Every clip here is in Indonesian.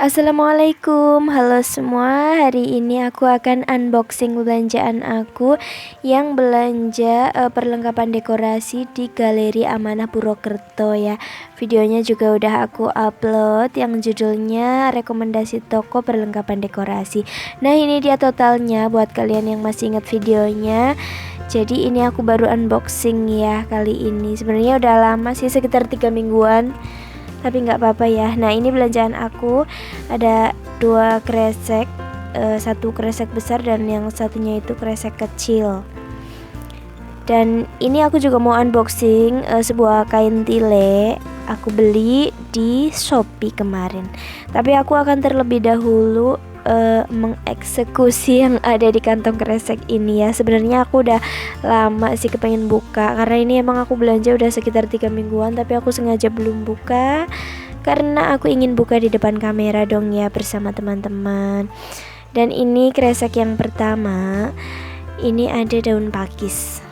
Assalamualaikum, halo semua. Hari ini aku akan unboxing belanjaan aku yang belanja perlengkapan dekorasi di Galeri Amanah Purwokerto ya. Videonya juga udah aku upload yang judulnya rekomendasi toko perlengkapan dekorasi. Nah, ini dia totalnya buat kalian yang masih ingat videonya. Jadi ini aku baru unboxing ya kali ini. Sebenarnya udah lama sih, sekitar 3 mingguan. Tapi nggak apa-apa ya. Nah, ini belanjaan aku ada 2 kresek, satu kresek besar dan yang satunya itu kresek kecil. Dan ini aku juga mau unboxing sebuah kain tile. Aku beli di Shopee kemarin. Tapi aku akan terlebih dahulu mengeksekusi yang ada di kantong kresek ini ya. Sebenarnya aku udah lama sih kepengen buka, karena ini emang aku belanja udah sekitar 3 mingguan, tapi aku sengaja belum buka karena aku ingin buka di depan kamera dong ya bersama teman-teman. Dan ini kresek yang pertama, ini ada daun pakis.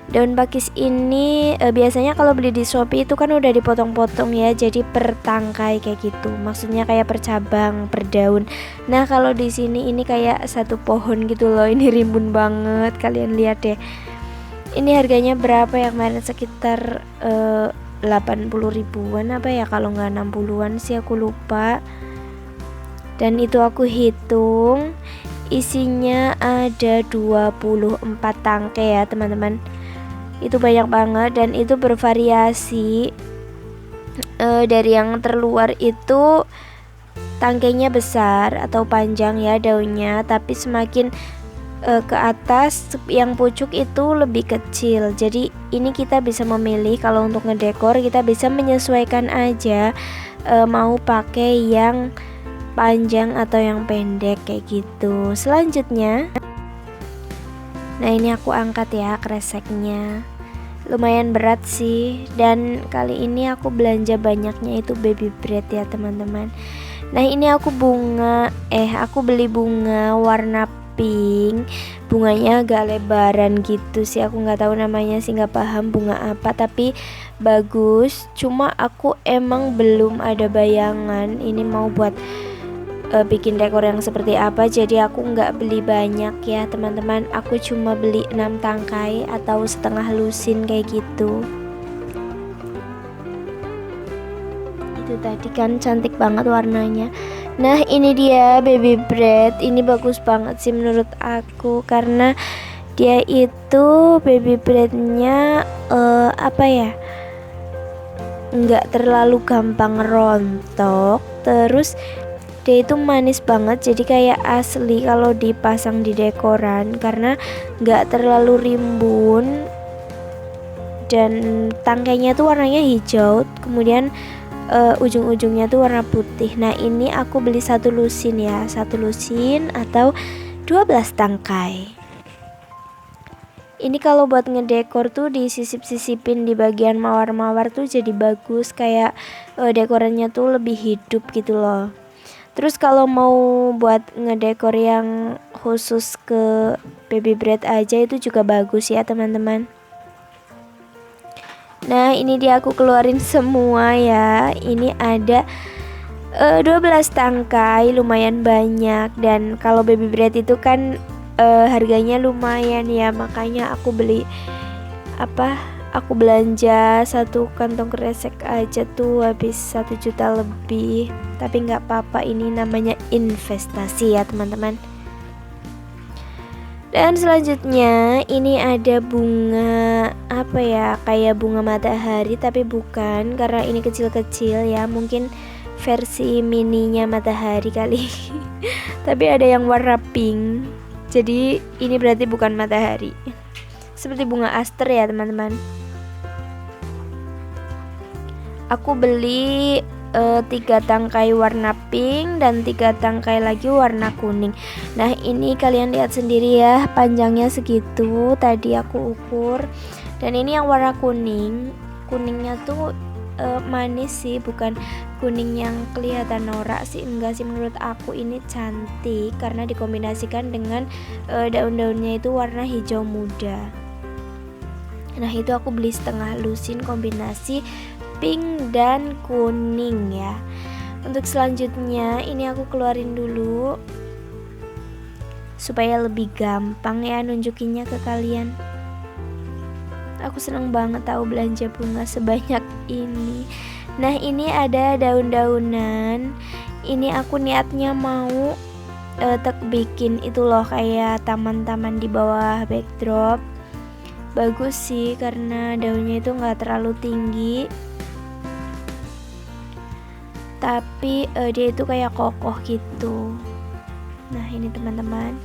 Daun pakis ini biasanya kalau beli di Shopee itu kan udah dipotong-potong ya, jadi per tangkai kayak gitu. Maksudnya kayak per cabang, per daun. Nah, kalau di sini ini kayak satu pohon gitu loh. Ini rimbun banget, kalian lihat deh. Ini harganya berapa ya kemarin, sekitar 80 ribuan apa ya, kalau nggak 60-an sih, aku lupa. Dan itu aku hitung isinya ada 24 tangkai ya teman-teman. Itu banyak banget dan itu bervariasi. Dari yang terluar itu tangkainya besar atau panjang ya daunnya, tapi semakin ke atas yang pucuk itu lebih kecil. Jadi ini kita bisa memilih, kalau untuk ngedekor kita bisa menyesuaikan aja mau pakai yang panjang atau yang pendek kayak gitu. Selanjutnya, nah ini aku angkat ya kreseknya. Lumayan berat sih, dan kali ini aku belanja banyaknya itu baby bread ya teman-teman. Nah, ini aku beli bunga warna pink. Bunganya agak lebaran gitu sih, aku nggak tahu namanya sih, nggak paham bunga apa, tapi bagus. Cuma aku emang belum ada bayangan ini mau buat bikin dekor yang seperti apa, jadi aku nggak beli banyak ya teman-teman. Aku cuma beli 6 tangkai atau setengah lusin kayak gitu. Itu tadi kan cantik banget warnanya. Nah, ini dia baby bread. Ini bagus banget sih menurut aku, karena dia itu baby breadnya apa ya, nggak terlalu gampang rontok, terus dia itu manis banget, jadi kayak asli kalau dipasang di dekoran, karena nggak terlalu rimbun. Dan tangkainya tuh warnanya hijau, kemudian ujung-ujungnya tuh warna putih. Nah, ini aku beli satu lusin ya, satu lusin atau 12 tangkai. Ini kalau buat ngedekor tuh disisip-sisipin di bagian mawar-mawar tuh jadi bagus, kayak dekorannya tuh lebih hidup gitu loh. Terus kalau mau buat ngedekor yang khusus ke baby bread aja itu juga bagus ya teman-teman. Nah, ini dia aku keluarin semua ya. Ini ada 12 tangkai, lumayan banyak. Dan kalau baby bread itu kan harganya lumayan ya, makanya aku beli aku belanja satu kantong kresek aja tuh habis 1 juta lebih. Tapi nggak apa-apa, ini namanya investasi ya teman-teman. Dan selanjutnya ini ada bunga apa ya, kayak bunga matahari tapi bukan, karena ini kecil-kecil ya, mungkin versi mininya matahari kali. Tapi ada yang warna pink, jadi ini berarti bukan matahari. Seperti bunga aster ya teman-teman. Aku beli 3 tangkai warna pink dan 3 tangkai lagi warna kuning. Nah, ini kalian lihat sendiri ya, panjangnya segitu tadi aku ukur. Dan ini yang warna kuning, kuningnya tuh manis sih, bukan kuning yang kelihatan norak sih, enggak sih. Menurut aku ini cantik karena dikombinasikan dengan daun-daunnya itu warna hijau muda. Nah, itu aku beli setengah lusin kombinasi pink dan kuning ya. Untuk selanjutnya ini aku keluarin dulu supaya lebih gampang ya nunjukinnya ke kalian. Aku seneng banget tahu belanja bunga sebanyak ini. Nah ini ada daun-daunan. Ini aku niatnya mau bikin itu loh, kayak taman-taman di bawah backdrop. Bagus sih karena daunnya itu nggak terlalu tinggi, tapi dia itu kayak kokoh gitu. Nah ini teman-teman,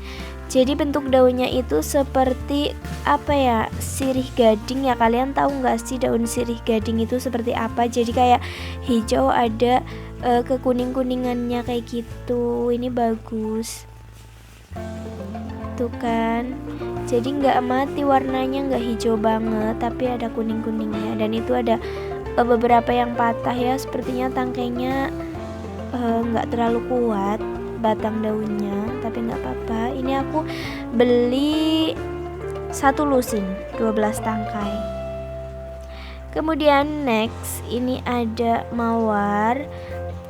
jadi bentuk daunnya itu seperti apa ya, sirih gading ya. Kalian tahu nggak sih daun sirih gading itu seperti apa? Jadi kayak hijau ada kekuning-kuningannya kayak gitu. Ini bagus tuh kan, jadi nggak mati warnanya, nggak hijau banget tapi ada kuning-kuningnya. Dan itu ada beberapa yang patah ya, sepertinya tangkainya nggak terlalu kuat batang daunnya, tapi nggak apa-apa. Ini aku beli 1 lusin 12 tangkai. Kemudian next ini ada mawar.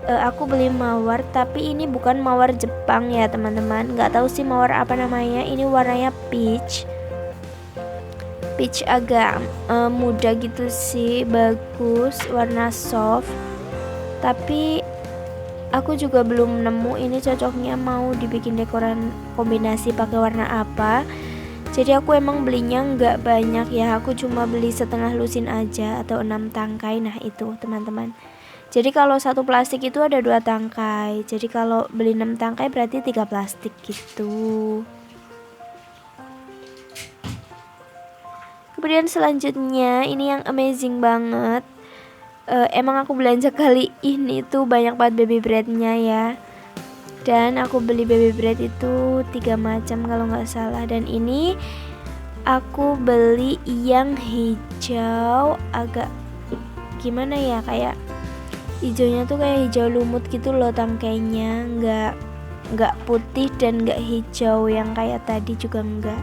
Aku beli mawar, tapi ini bukan mawar Jepang ya teman-teman. Nggak tahu sih mawar apa namanya. Ini warnanya peach agak muda gitu sih, bagus, warna soft. Tapi aku juga belum nemu ini cocoknya mau dibikin dekoran kombinasi pakai warna apa. Jadi aku emang belinya nggak banyak ya, aku cuma beli setengah lusin aja atau 6 tangkai. Nah itu teman-teman, jadi kalau 1 plastik itu ada 2 tangkai. Jadi kalau beli 6 tangkai berarti 3 plastik gitu. Kemudian selanjutnya ini yang amazing banget. Emang aku belanja kali ini tuh banyak banget baby breadnya ya. Dan aku beli baby bread itu 3 macam kalau nggak salah. Dan ini aku beli yang hijau agak gimana ya, kayak hijaunya tuh kayak hijau lumut gitu loh tangkainya, nggak putih dan nggak hijau yang kayak tadi juga enggak.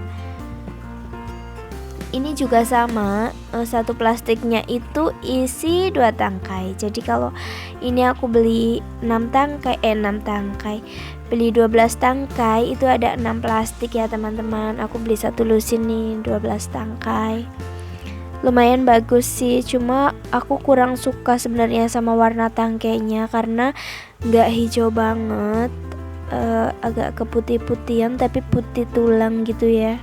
Ini juga sama, 1 plastiknya itu isi 2 tangkai. Jadi kalau ini aku beli 6 tangkai, beli 12 tangkai itu ada 6 plastik ya teman-teman. Aku beli 1 lusin nih 12 tangkai. Lumayan bagus sih, cuma aku kurang suka sebenarnya sama warna tangkainya karena nggak hijau banget, agak keputih-putihan tapi putih tulang gitu ya.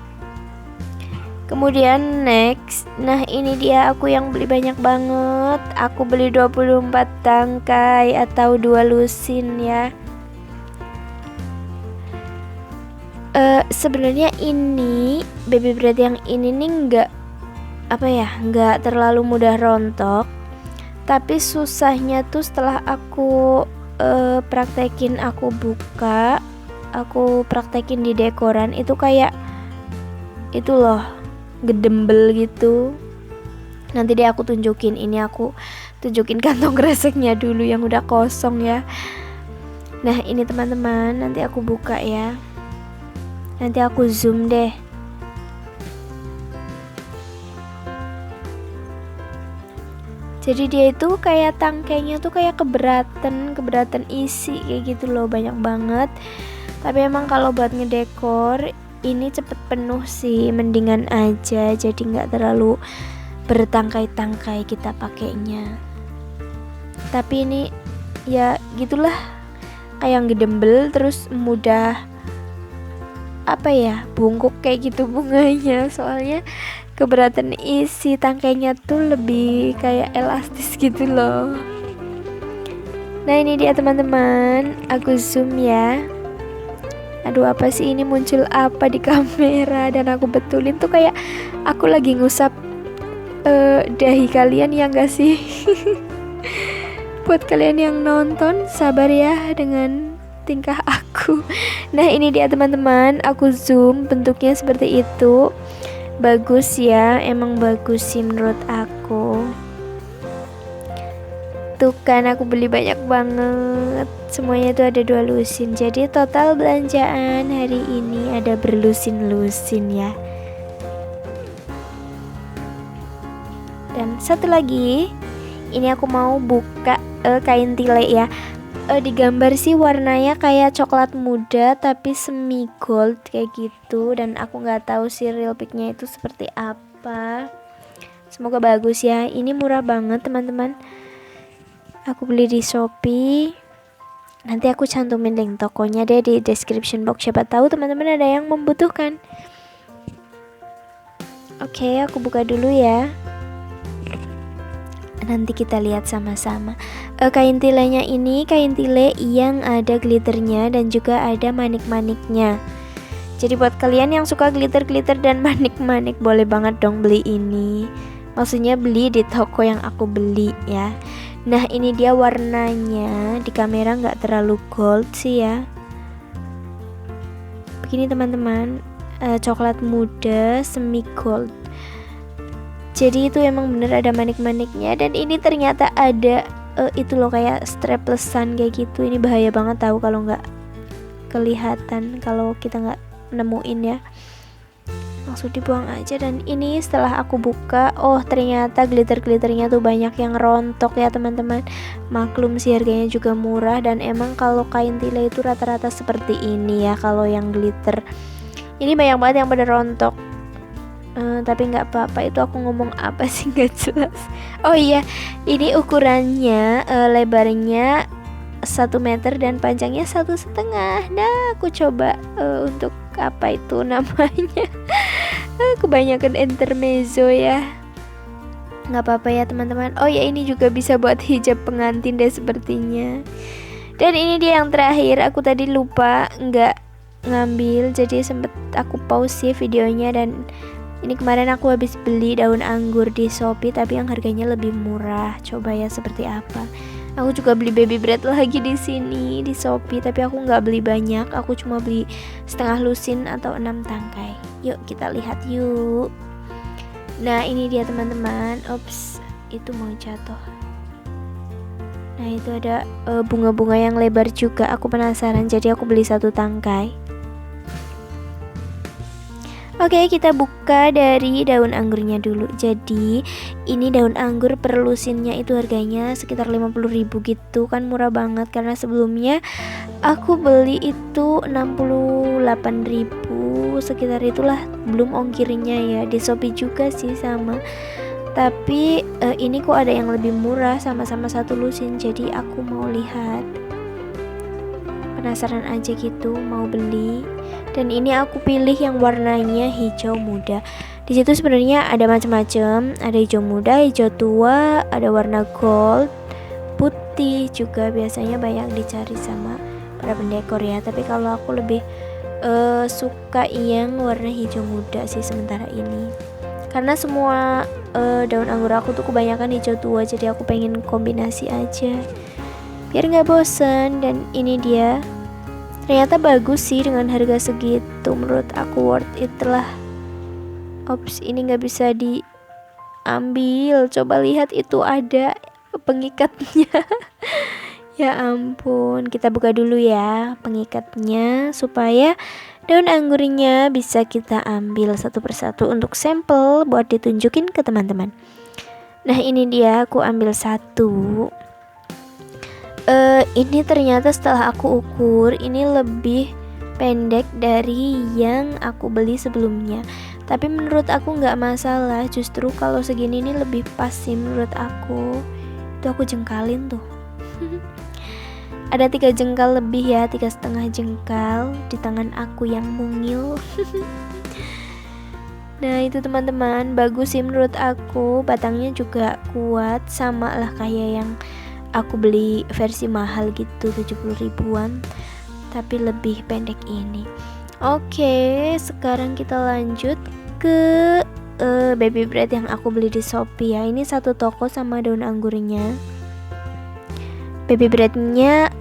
Kemudian next, nah ini dia aku yang beli banyak banget. Aku beli 24 tangkai atau 2 lusin ya. Sebenarnya ini baby bread yang ini nih nggak terlalu mudah rontok. Tapi susahnya tuh setelah aku praktekin, aku buka, aku praktekin di dekoran itu kayak itu loh, gedembel gitu. Nanti deh aku tunjukin, ini aku tunjukin kantong kreseknya dulu yang udah kosong ya. Nah ini teman-teman, nanti aku buka ya, nanti aku zoom deh. Jadi dia itu kayak tangkainya tuh kayak keberatan isi kayak gitu loh, banyak banget. Tapi emang kalau buat ngedekor ini cepet penuh sih, mendingan aja jadi nggak terlalu bertangkai-tangkai kita pakainya. Tapi ini ya gitulah, kayak gedembel terus mudah bungkuk kayak gitu bunganya. Soalnya keberatan isi tangkainya tuh lebih kayak elastis gitu loh. Nah ini dia teman-teman, aku zoom ya. Aduh apa sih ini muncul apa di kamera, dan aku betulin tuh kayak aku lagi ngusap dahi kalian ya gak sih? Buat kalian yang nonton sabar ya dengan tingkah aku. Nah ini dia teman-teman, aku zoom, bentuknya seperti itu. Bagus ya, emang bagus sih menurut aku. Tuh kan aku beli banyak banget, semuanya itu ada 2 lusin. Jadi total belanjaan hari ini ada berlusin-lusin ya. Dan satu lagi, ini aku mau buka kain tile ya. digambar sih warnanya kayak coklat muda tapi semi gold kayak gitu, dan aku nggak tahu sih real pic-nya itu seperti apa. Semoga bagus ya. Ini murah banget teman-teman, aku beli di Shopee. Nanti aku cantumin link tokonya deh di description box, siapa tahu teman-teman ada yang membutuhkan. Oke, aku buka dulu ya. Nanti kita lihat sama-sama. Kain tilenya ini kain tile yang ada glitternya dan juga ada manik-maniknya. Jadi buat kalian yang suka glitter-glitter dan manik-manik, boleh banget dong beli ini. Maksudnya beli di toko yang aku beli ya. Nah ini dia warnanya, di kamera nggak terlalu gold sih ya. Begini teman-teman, coklat muda semi gold. Jadi itu emang bener ada manik-maniknya, dan ini ternyata ada itu loh kayak straplesan kayak gitu. Ini bahaya banget tahu kalau nggak kelihatan, kalau kita nggak nemuin ya, langsung dibuang aja. Dan ini setelah aku buka, oh ternyata glitter-glitternya tuh banyak yang rontok ya teman-teman. Maklum sih harganya juga murah, dan emang kalau kain tile itu rata-rata seperti ini ya. Kalau yang glitter ini banyak banget yang pada rontok. Tapi nggak apa-apa, itu aku ngomong apa sih nggak jelas. Oh iya, ini ukurannya lebarnya 1 meter dan panjangnya 1,5. Nah aku coba untuk apa itu namanya. Kebanyakan intermezzo ya, nggak apa-apa ya teman-teman. Oh ya, ini juga bisa buat hijab pengantin deh sepertinya. Dan ini dia yang terakhir, aku tadi lupa nggak ngambil, jadi sempet aku pause sih videonya. Dan ini kemarin aku habis beli daun anggur di Shopee, tapi yang harganya lebih murah. Coba ya seperti apa. Aku juga beli baby bread lagi di sini di Shopee, tapi aku nggak beli banyak. Aku cuma beli setengah lusin atau 6 tangkai. Yuk kita lihat yuk. Nah ini dia teman-teman. Ops, itu mau jatuh. Nah itu ada bunga-bunga yang lebar juga. Aku penasaran, jadi aku beli 1 tangkai. Oke, kita buka dari daun anggurnya dulu. Jadi ini daun anggur per lusinnya itu harganya sekitar 50.000 gitu kan, murah banget. Karena sebelumnya aku beli itu 68.000 sekitar itulah, belum ongkirnya ya. Di Shopee juga sih sama, tapi ini kok ada yang lebih murah, sama-sama 1 lusin. Jadi aku mau lihat, penasaran aja gitu, mau beli. Dan ini aku pilih yang warnanya hijau muda. Di situ sebenarnya ada macam-macam, ada hijau muda, hijau tua, ada warna gold, putih juga biasanya banyak dicari sama para pendekor ya. Tapi kalau aku lebih suka yang warna hijau muda sih sementara ini. Karena semua daun anggur aku tuh kebanyakan hijau tua, jadi aku pengen kombinasi aja biar nggak bosen. Dan ini dia, ternyata bagus sih dengan harga segitu, menurut aku worth it lah. Ops, ini nggak bisa diambil. Coba lihat, itu ada pengikatnya. Ya ampun, kita buka dulu ya pengikatnya supaya daun anggurnya bisa kita ambil satu persatu untuk sampel buat ditunjukin ke teman-teman. Nah ini dia, aku ambil 1. Ini ternyata setelah aku ukur, ini lebih pendek dari yang aku beli sebelumnya. Tapi menurut aku nggak masalah, justru kalau segini ini lebih pas sih menurut aku. Itu aku jengkalin tuh. Ada 3 jengkal lebih ya, 3,5 jengkal di tangan aku yang mungil. Nah itu teman-teman, bagus sih menurut aku. Batangnya juga kuat, sama lah kayak yang aku beli versi mahal gitu, 70 ribuan, tapi lebih pendek ini. Oke, sekarang kita lanjut ke baby bread yang aku beli di Shopee ya. Ini satu toko sama daun anggurnya. Baby breadnya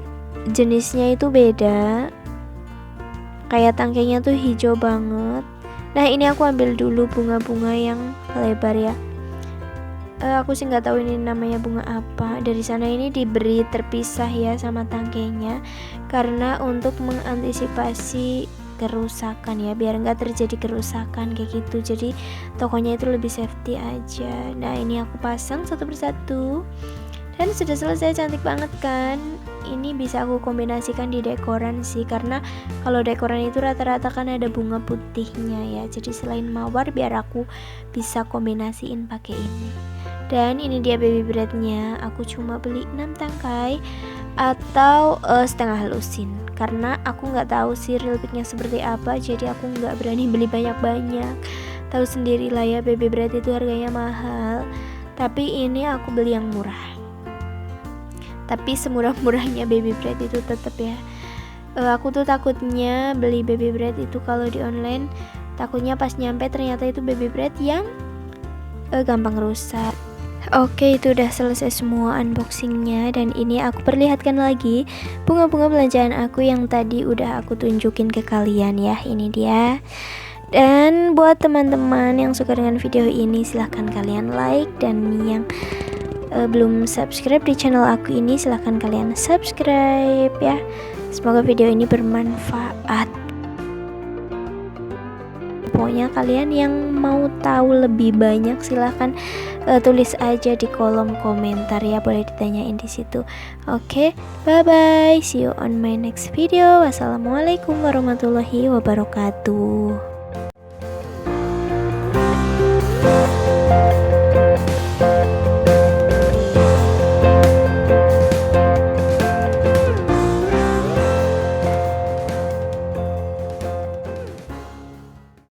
jenisnya itu beda, kayak tangkainya tuh hijau banget. Nah ini aku ambil dulu bunga-bunga yang lebar ya. Aku sih nggak tahu ini namanya bunga apa. Dari sana ini diberi terpisah ya sama tangkainya, karena untuk mengantisipasi kerusakan ya, biar nggak terjadi kerusakan kayak gitu. Jadi tokonya itu lebih safety aja. Nah ini aku pasang satu persatu dan sudah selesai, cantik banget kan. ini bisa aku kombinasikan di dekoran sih, karena kalau dekoran itu rata-rata kan ada bunga putihnya ya, jadi selain mawar biar aku bisa kombinasiin pakai ini. Dan ini dia baby breadnya, aku cuma beli 6 tangkai atau setengah lusin, karena aku nggak tahu sih real picknya seperti apa, jadi aku nggak berani beli banyak-banyak. Tahu sendirilah ya, baby bread itu harganya mahal, tapi ini aku beli yang murah. Tapi semurah-murahnya baby bread itu tetap ya, aku tuh takutnya beli baby bread itu kalau di online, takutnya pas nyampe ternyata itu baby bread yang gampang rusak. Oke, itu udah selesai semua unboxingnya, dan ini aku perlihatkan lagi bunga-bunga belanjaan aku yang tadi udah aku tunjukin ke kalian ya. Ini dia. Dan buat teman-teman yang suka dengan video ini, silahkan kalian like, dan yang belum subscribe di channel aku ini, silahkan kalian subscribe ya. Semoga video ini bermanfaat. Pokoknya kalian yang mau tahu lebih banyak silahkan tulis aja di kolom komentar ya, boleh ditanyain di situ. Oke, bye bye, see you on my next video. Wassalamualaikum warahmatullahi wabarakatuh.